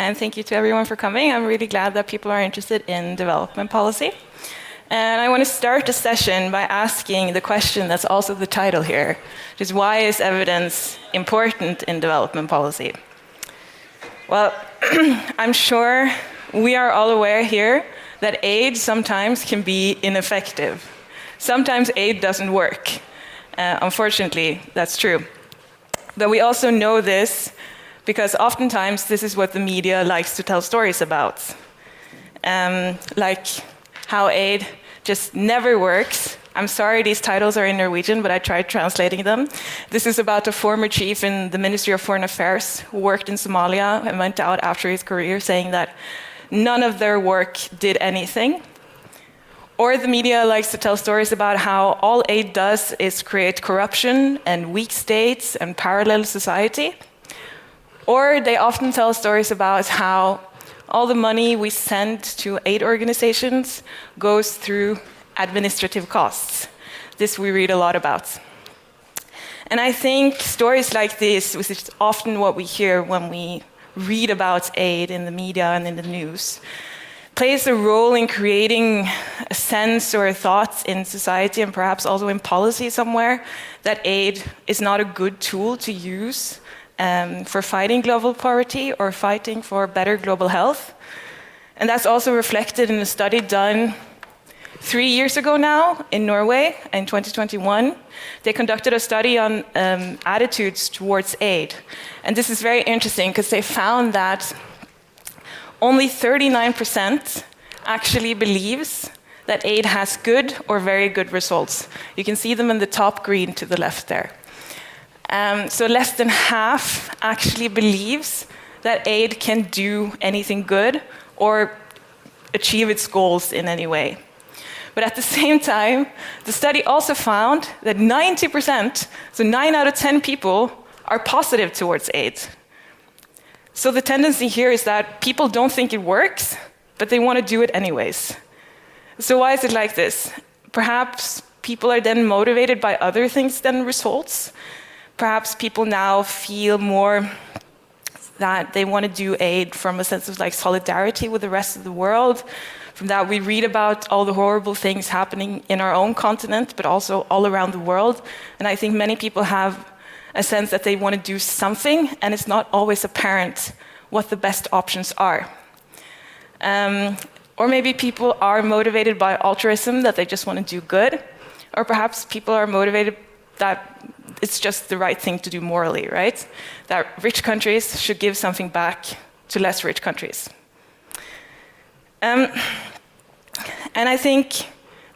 and thank you to everyone for coming. I'm really glad that people are interested in development policy. And I want to start the session by asking the question that's also the title here, which is why is evidence important in development policy? Well, I'm sure we are all aware here that aid sometimes can be ineffective. Sometimes aid doesn't work. Unfortunately, that's true. But we also know this because oftentimes this is what the media likes to tell stories about. Like how aid just never works. I'm sorry these titles are in Norwegian, but I tried translating them. This is about a former chief in the Ministry of Foreign Affairs who worked in Somalia and went out after his career saying that none of their work did anything. Or the media likes to tell stories about how all aid does is create corruption and weak states and parallel society. Or they often tell stories about how all the money we send to aid organizations goes through administrative costs. This we read a lot about. And I think stories like this, which is often what we hear when we read about aid in the media and in the news, plays a role in creating a sense or a thought in society and perhaps also in policy somewhere that aid is not a good tool to use for fighting global poverty or fighting for better global health. And that's also reflected in a study done 3 years ago now in Norway in 2021. They conducted a study on attitudes towards aid. And this is very interesting because they found that only 39% actually believes that aid has good or very good results. You can see them in the top green to the left there. So less than half actually believes that aid can do anything good or achieve its goals in any way. But at the same time, the study also found that 90%, so 9 out of 10 people, are positive towards aid. So the tendency here is that people don't think it works, but they want to do it anyways. So why is it like this? Perhaps people are then motivated by other things than results. Perhaps people now feel more that they want to do aid from a sense of like solidarity with the rest of the world. From that we read about all the horrible things happening in our own continent, but also all around the world. And I think many people have a sense that they want to do something, and it's not always apparent what the best options are. Or maybe people are motivated by altruism, that they just want to do good. Or perhaps people are motivated that it's just the right thing to do morally, right? That rich countries should give something back to less rich countries. And I think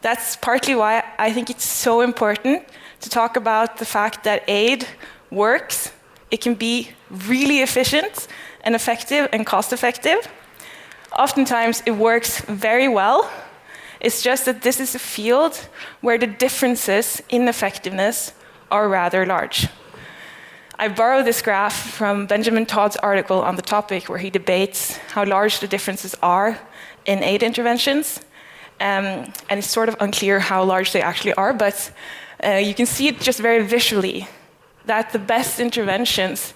that's partly why I think it's so important to talk about the fact that aid works. It can be really efficient and effective and cost-effective. Oftentimes it works very well. It's just that this is a field where the differences in effectiveness are rather large. I borrowed this graph from Benjamin Todd's article on the topic where he debates how large the differences are in aid interventions. And it's sort of unclear how large they actually are, but you can see it just very visually that the best interventions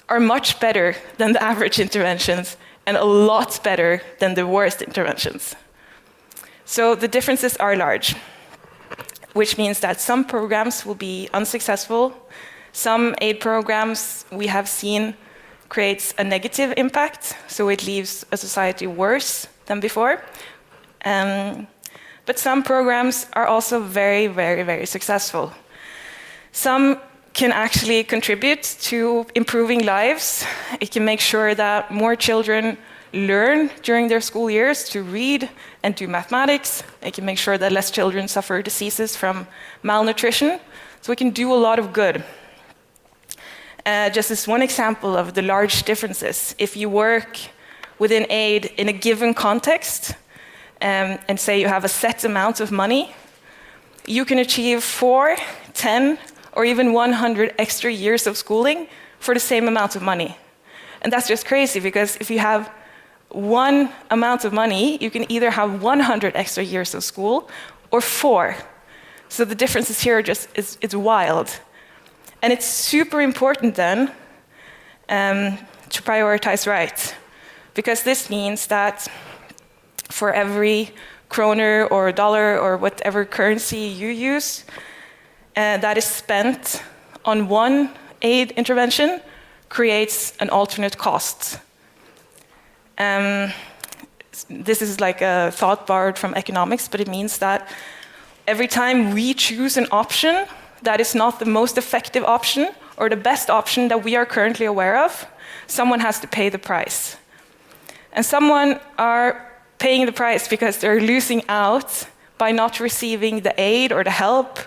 are much better than the average interventions and a lot better than the worst interventions. So the differences are large, which means that some programs will be unsuccessful. Some aid programs we have seen creates a negative impact, so it leaves a society worse than before. But some programs are also very, very, very successful. Some can actually contribute to improving lives. It can make sure that more children learn during their school years to read and do mathematics. It can make sure that less children suffer diseases from malnutrition. So it can do a lot of good. Just as one example of the large differences, if you work within aid in a given context, and say you have a set amount of money, you can achieve 4, 10, or even 100 extra years of schooling for the same amount of money. And that's just crazy, because if you have one amount of money, you can either have 100 extra years of school or 4. So the differences here are just, it's wild. And it's super important then to prioritize right. because this means that for every kroner or dollar or whatever currency you use that is spent on one aid intervention creates an alternate cost. This is like a thought borrowed from economics, but it means that every time we choose an option that is not the most effective option or the best option that we are currently aware of, someone has to pay the price. And someone are paying the price because they're losing out by not receiving the aid or the help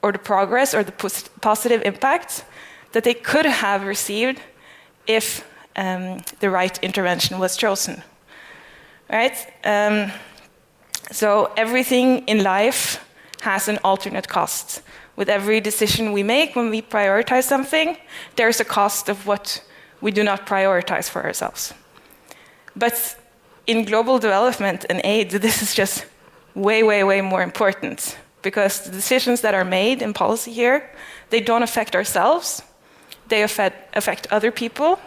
or the progress or the positive impact that they could have received if the right intervention was chosen. Right? So everything in life has an alternate cost. With every decision we make when we prioritize something, there's a cost of what we do not prioritize for ourselves. But in global development and aid, this is just way, way, way more important, because the decisions that are made in policy here, they don't affect ourselves, they affect other people,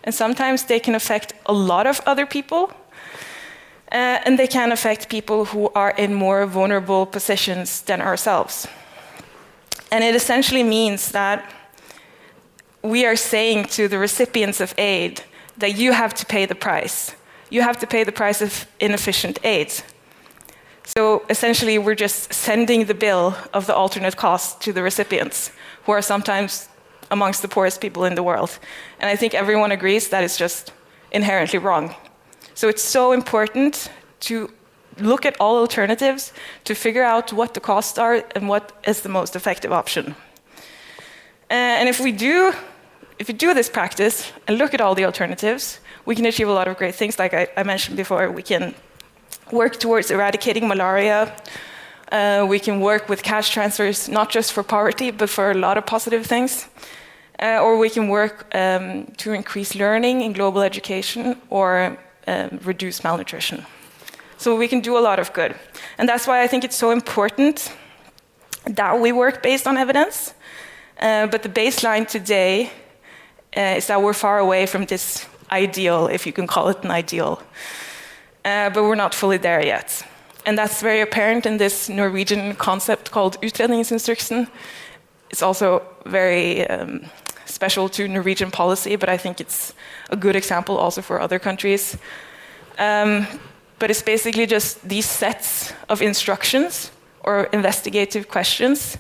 and sometimes they can affect a lot of other people, and they can affect people who are in more vulnerable positions than ourselves. And it essentially means that we are saying to the recipients of aid that you have to pay the price. You have to pay the price of inefficient aid. So essentially, we're just sending the bill of the alternate cost to the recipients, who are sometimes amongst the poorest people in the world. And I think everyone agrees that it's just inherently wrong. So it's so important to look at all alternatives to figure out what the costs are and what is the most effective option. And if we do this practice and look at all the alternatives, we can achieve a lot of great things. Like I mentioned before, we can work towards eradicating malaria. We can work with cash transfers, not just for poverty, but for a lot of positive things. Or we can work to increase learning in global education or reduce malnutrition. So we can do a lot of good. And that's why I think it's so important that we work based on evidence. But the baseline today is that we're far away from this ideal, if you can call it an ideal. But we're not fully there yet. And that's very apparent in this Norwegian concept called utredningsinstruksen. It's also very special to Norwegian policy, but I think it's a good example also for other countries. But it's basically just these sets of instructions or investigative questions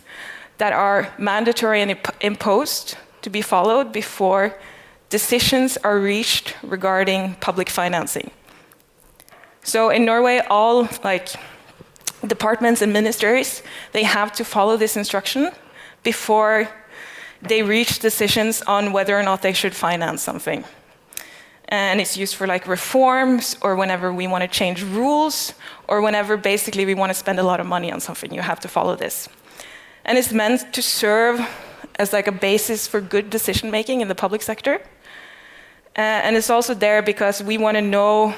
that are mandatory and imposed to be followed before decisions are reached regarding public financing. So in Norway, all departments and ministries, they have to follow this instruction before they reach decisions on whether or not they should finance something. And it's used for reforms, or whenever we want to change rules, or whenever basically we want to spend a lot of money on something, you have to follow this. And it's meant to serve as a basis for good decision making in the public sector. And it's also there because we want to know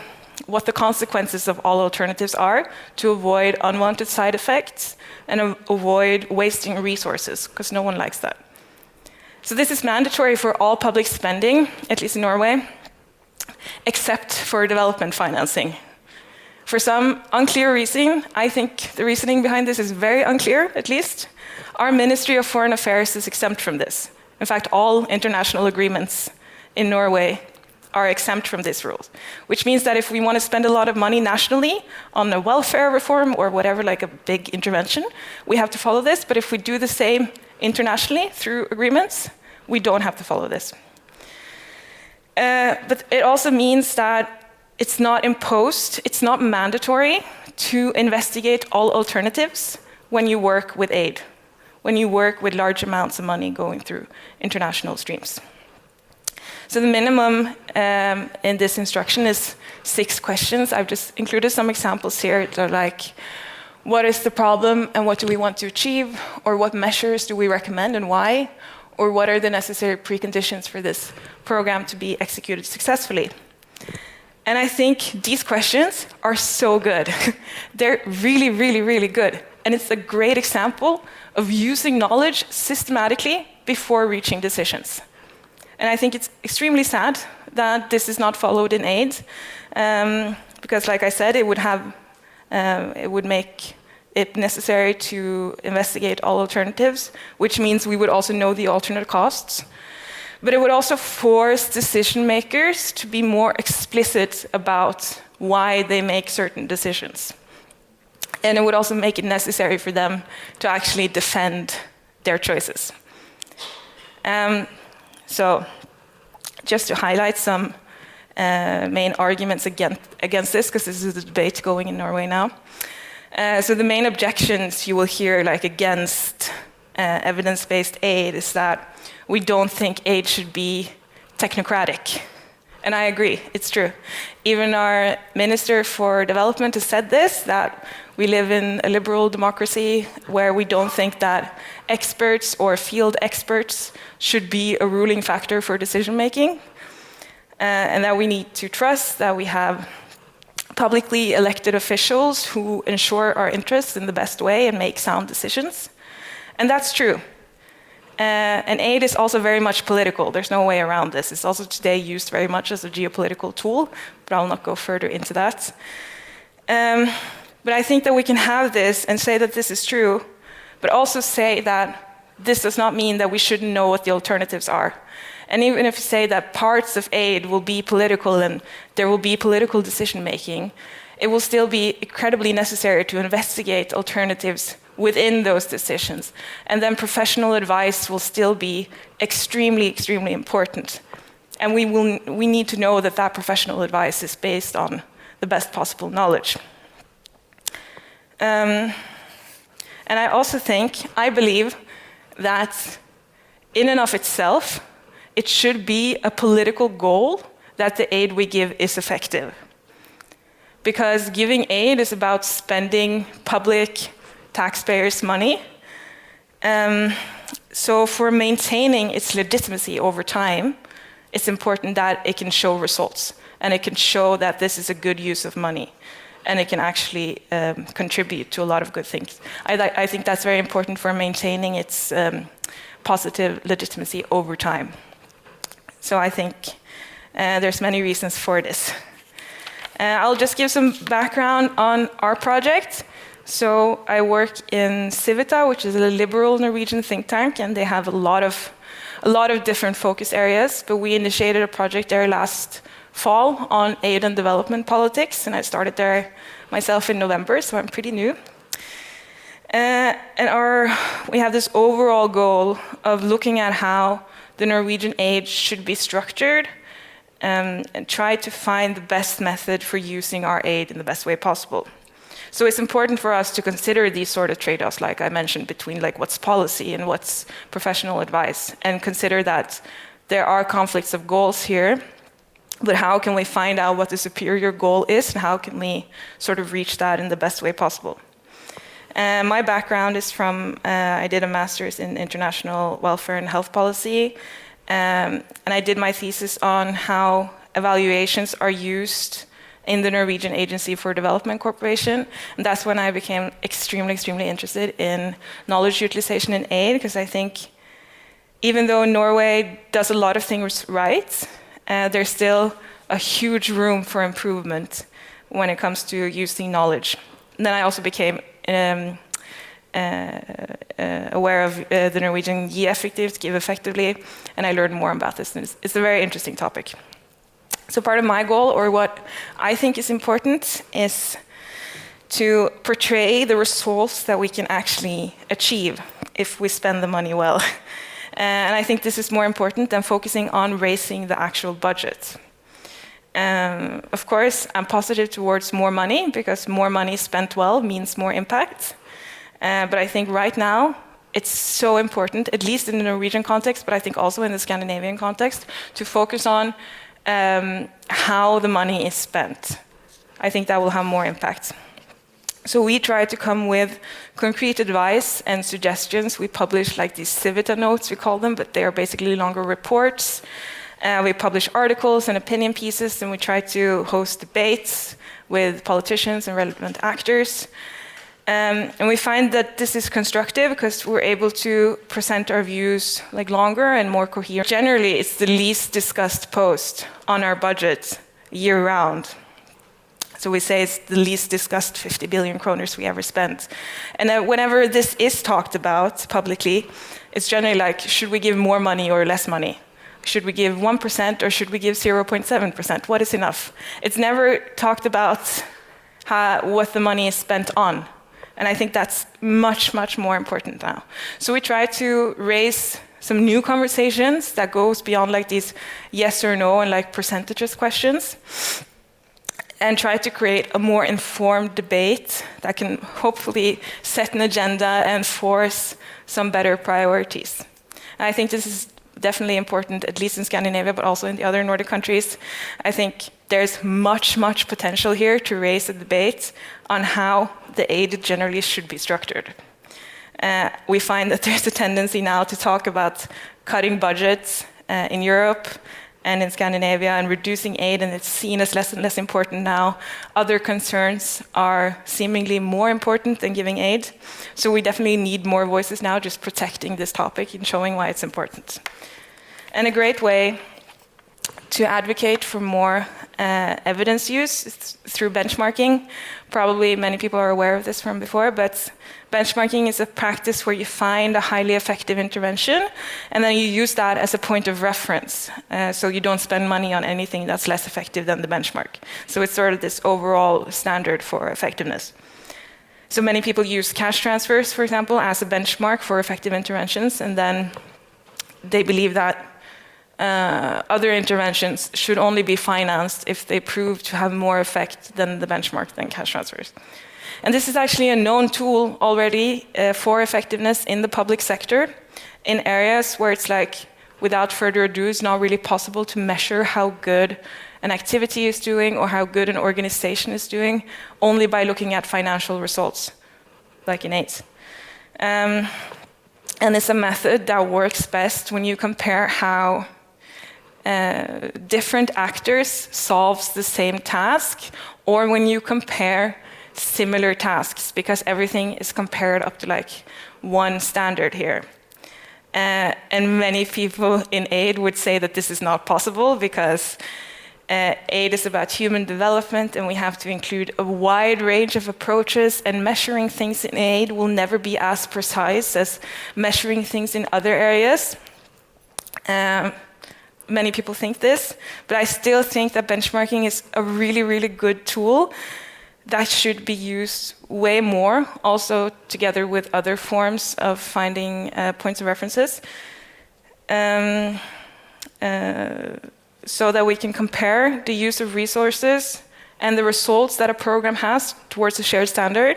what the consequences of all alternatives are to avoid unwanted side effects and avoid wasting resources, because no one likes that. So this is mandatory for all public spending, at least in Norway, except for development financing. For some unclear reason, I think the reasoning behind this is very unclear, at least. Our Ministry of Foreign Affairs is exempt from this. In fact, all international agreements in Norway are exempt from this rule, which means that if we want to spend a lot of money nationally on a welfare reform or whatever, like a big intervention, we have to follow this. But if we do the same internationally through agreements, we don't have to follow this. But it also means that it's not imposed, it's not mandatory to investigate all alternatives when you work with aid, when you work with large amounts of money going through international streams. So the minimum in this instruction is 6 questions. I've just included some examples here. They're like, what is the problem and what do we want to achieve? Or what measures do we recommend and why? Or what are the necessary preconditions for this program to be executed successfully? And I think these questions are so good. They're really, really, really good. And it's a great example of using knowledge systematically before reaching decisions. And I think it's extremely sad that this is not followed in aid, because like I said, it would make it necessary to investigate all alternatives, which means we would also know the alternate costs. But it would also force decision makers to be more explicit about why they make certain decisions. And it would also make it necessary for them to actually defend their choices. So just to highlight some main arguments against this, because this is a debate going in Norway now. So the main objections you will hear against evidence-based aid is that we don't think aid should be technocratic. And I agree, it's true. Even our Minister for Development has said this, that we live in a liberal democracy where we don't think that experts or field experts should be a ruling factor for decision making. And that we need to trust that we have publicly elected officials who ensure our interests in the best way and make sound decisions. And that's true. And aid is also very much political. There's no way around this. It's also today used very much as a geopolitical tool, but I'll not go further into that. But I think that we can have this and say that this is true, but also say that this does not mean that we shouldn't know what the alternatives are. And even if you say that parts of aid will be political and there will be political decision making, it will still be incredibly necessary to investigate alternatives within those decisions. And then professional advice will still be extremely, extremely important. And we need to know that that professional advice is based on the best possible knowledge. And I believe that in and of itself, it should be a political goal that the aid we give is effective. Because giving aid is about spending public taxpayers' money. So for maintaining its legitimacy over time, it's important that it can show results and it can show that this is a good use of money and it can actually contribute to a lot of good things. I think that's very important for maintaining its positive legitimacy over time. So I think there's many reasons for this. I'll just give some background on our project. So I work in Civita, which is a liberal Norwegian think tank, and they have a lot of different focus areas. But we initiated a project there last fall on aid and development politics, and I started there myself in November, so I'm pretty new. And we have this overall goal of looking at how the Norwegian aid should be structured and try to find the best method for using our aid in the best way possible. So it's important for us to consider these sort of trade-offs, like I mentioned, between what's policy and what's professional advice, and consider that there are conflicts of goals here, but how can we find out what the superior goal is and how can we sort of reach that in the best way possible? My background is from, I did a master's in international welfare and health policy, and I did my thesis on how evaluations are used in the Norwegian Agency for Development Corporation. And that's when I became extremely, extremely interested in knowledge utilization in aid, because I think even though Norway does a lot of things right, there's still a huge room for improvement when it comes to using knowledge. And then I also became aware of the Norwegian EAGxNordics, Give Effectively, and I learned more about this. And it's a very interesting topic. So part of my goal, or what I think is important, is to portray the results that we can actually achieve if we spend the money well. And I think this is more important than focusing on raising the actual budget. Of course, I'm positive towards more money, because more money spent well means more impact. But I think right now, it's so important, at least in the Norwegian context, but I think also in the Scandinavian context, to focus on how the money is spent. I think that will have more impact. So we try to come with concrete advice and suggestions. We publish these Civita notes, we call them, but they are basically longer reports. We publish articles and opinion pieces, and we try to host debates with politicians and relevant actors. And we find that this is constructive because we're able to present our views like longer and more coherent. Generally, it's the least discussed post on our budget year round. So we say it's the least discussed 50 billion kroners we ever spent. And whenever this is talked about publicly, it's generally like, should we give more money or less money? Should we give 1% or should we give 0.7%? What is enough? It's never talked about what the money is spent on. And I think that's much, much more important now. So we try to raise some new conversations that goes beyond like these yes or no and like percentages questions, and try to create a more informed debate that can hopefully set an agenda and force some better priorities. And I think this is definitely important, at least in Scandinavia, but also in the other Nordic countries. I think there's much, much potential here to raise a debate on how the aid generally should be structured. We find that there's a tendency now to talk about cutting budgets in Europe and in Scandinavia and reducing aid, and it's seen as less and less important now. Other concerns are seemingly more important than giving aid. So we definitely need more voices now just protecting this topic and showing why it's important. And a great way to advocate for more evidence use is through benchmarking. Probably many people are aware of this from before, but benchmarking is a practice where you find a highly effective intervention and then you use that as a point of reference. So you don't spend money on anything that's less effective than the benchmark. So it's sort of this overall standard for effectiveness. So many people use cash transfers, for example, as a benchmark for effective interventions, and then they believe that other interventions should only be financed if they prove to have more effect than the benchmark than cash transfers. And this is actually a known tool already for effectiveness in the public sector in areas where it's like, without further ado, it's not really possible to measure how good an activity is doing or how good an organization is doing only by looking at financial results, like in AIDS. And it's a method that works best when you compare how different actors solves the same task, or when you compare similar tasks, because everything is compared up to like one standard here. And many people in aid would say that this is not possible because aid is about human development and we have to include a wide range of approaches, and measuring things in aid will never be as precise as measuring things in other areas. Many people think this, but I still think that benchmarking is a really, really good tool that should be used way more, also together with other forms of finding points of references, so that we can compare the use of resources and the results that a program has towards a shared standard.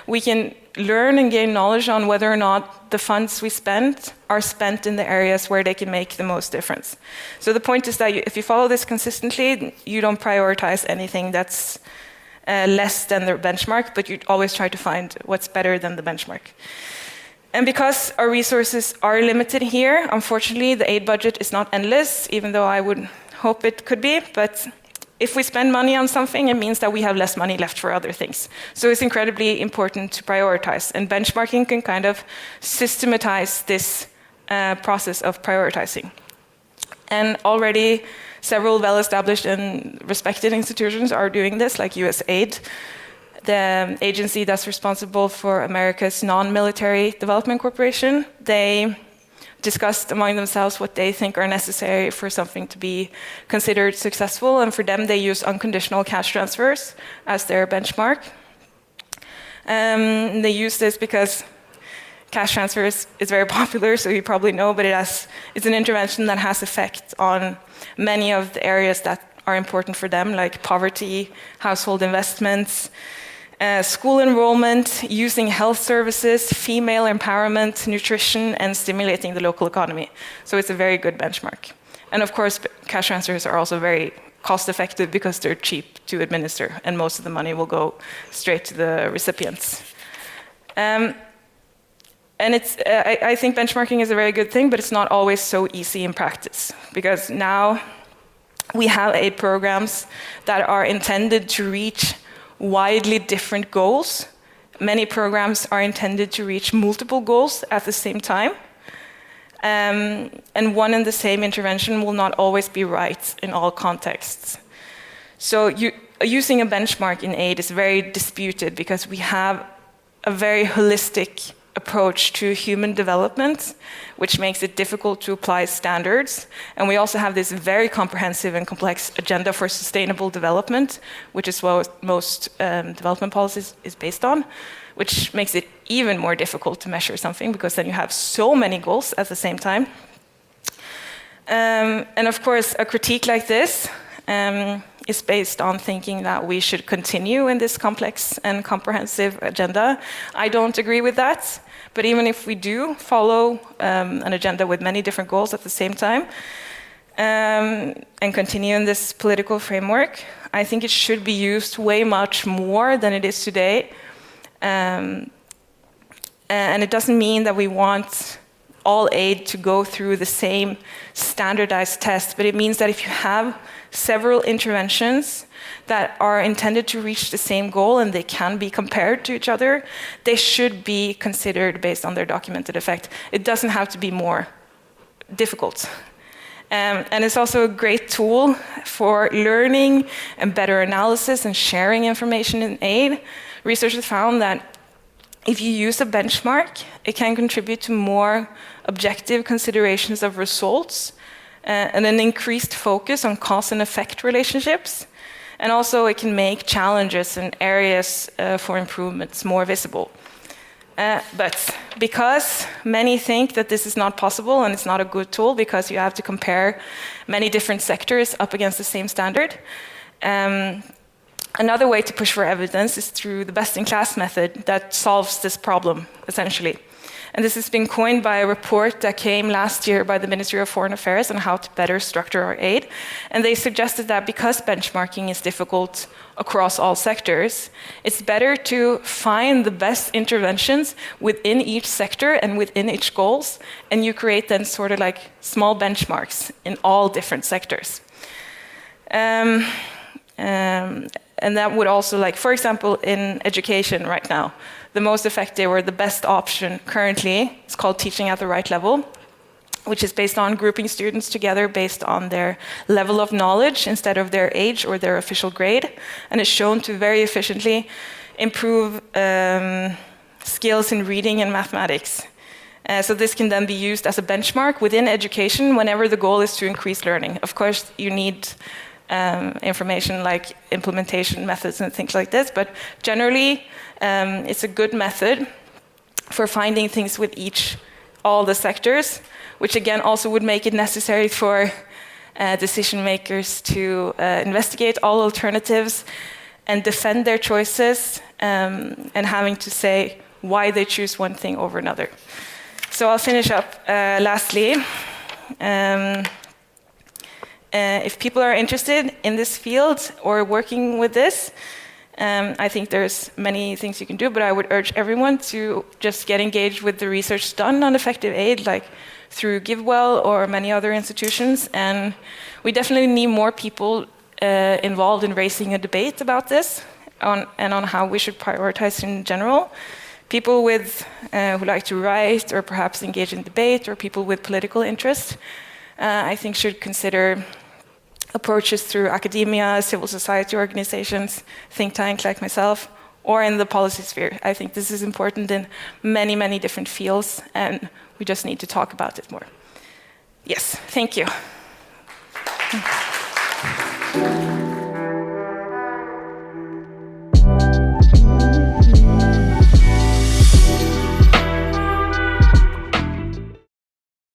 We can learn and gain knowledge on whether or not the funds we spend are spent in the areas where they can make the most difference. So the point is that if you follow this consistently, you don't prioritize anything that's less than the benchmark, but you always try to find what's better than the benchmark. And because our resources are limited here, unfortunately, the aid budget is not endless, even though I would hope it could be. But if we spend money on something, it means that we have less money left for other things. So it's incredibly important to prioritize. And benchmarking can kind of systematize this process of prioritizing. And already several well-established and respected institutions are doing this, like USAID, the agency that's responsible for America's non-military development corporation. They discussed among themselves what they think are necessary for something to be considered successful, and for them they use unconditional cash transfers as their benchmark. They use this because cash transfers is very popular, so you probably know, but it's an intervention that has effect on many of the areas that are important for them, like poverty, household investments, school enrollment, using health services, female empowerment, nutrition, and stimulating the local economy. So it's a very good benchmark. And of course, cash transfers are also very cost-effective because they're cheap to administer, and most of the money will go straight to the recipients. And I think benchmarking is a very good thing, but it's not always so easy in practice, because now we have aid programs that are intended to reach widely different goals many programs are intended to reach multiple goals at the same time. And one and the same intervention will not always be right in all contexts. So using a benchmark in aid is very disputed because we have a very holistic approach to human development, which makes it difficult to apply standards. And we also have this very comprehensive and complex agenda for sustainable development, which is what most development policies is based on, which makes it even more difficult to measure something because then you have so many goals at the same time. And of course, a critique like this is based on thinking that we should continue in this complex and comprehensive agenda. I don't agree with that, but even if we do follow an agenda with many different goals at the same time and continue in this political framework, I think it should be used way much more than it is today. And it doesn't mean that we want all aid to go through the same standardized test, but it means that if you have several interventions that are intended to reach the same goal and they can be compared to each other, they should be considered based on their documented effect. It doesn't have to be more difficult. And it's also a great tool for learning and better analysis and sharing information in aid. Researchers found that if you use a benchmark, it can contribute to more objective considerations of results and an increased focus on cause and effect relationships. And also it can make challenges and areas for improvements more visible. But because many think that this is not possible and it's not a good tool because you have to compare many different sectors up against the same standard, another way to push for evidence is through the best-in-class method that solves this problem, essentially. And this has been coined by a report that came last year by the Ministry of Foreign Affairs on how to better structure our aid. And they suggested that because benchmarking is difficult across all sectors, it's better to find the best interventions within each sector and within each goals, and you create then sort of like small benchmarks in all different sectors. And that would also, like, for example, in education right now, the most effective or the best option currently is called teaching at the right level, which is based on grouping students together based on their level of knowledge instead of their age or their official grade, and is shown to very efficiently improve skills in reading and mathematics. So this can then be used as a benchmark within education whenever the goal is to increase learning. Of course, you need information like implementation methods and things like this, but generally it's a good method for finding things with all the sectors, which again also would make it necessary for decision makers to investigate all alternatives and defend their choices and having to say why they choose one thing over another. So I'll finish up lastly. If people are interested in this field or working with this, I think there's many things you can do, but I would urge everyone to just get engaged with the research done on effective aid, like through GiveWell or many other institutions. And we definitely need more people involved in raising a debate about this and on how we should prioritize in general. People who like to write or perhaps engage in debate, or people with political interest, I think should consider approaches through academia, civil society organizations, think tanks like myself, or in the policy sphere. I think this is important in many, many different fields, and we just need to talk about it more. Yes, thank you.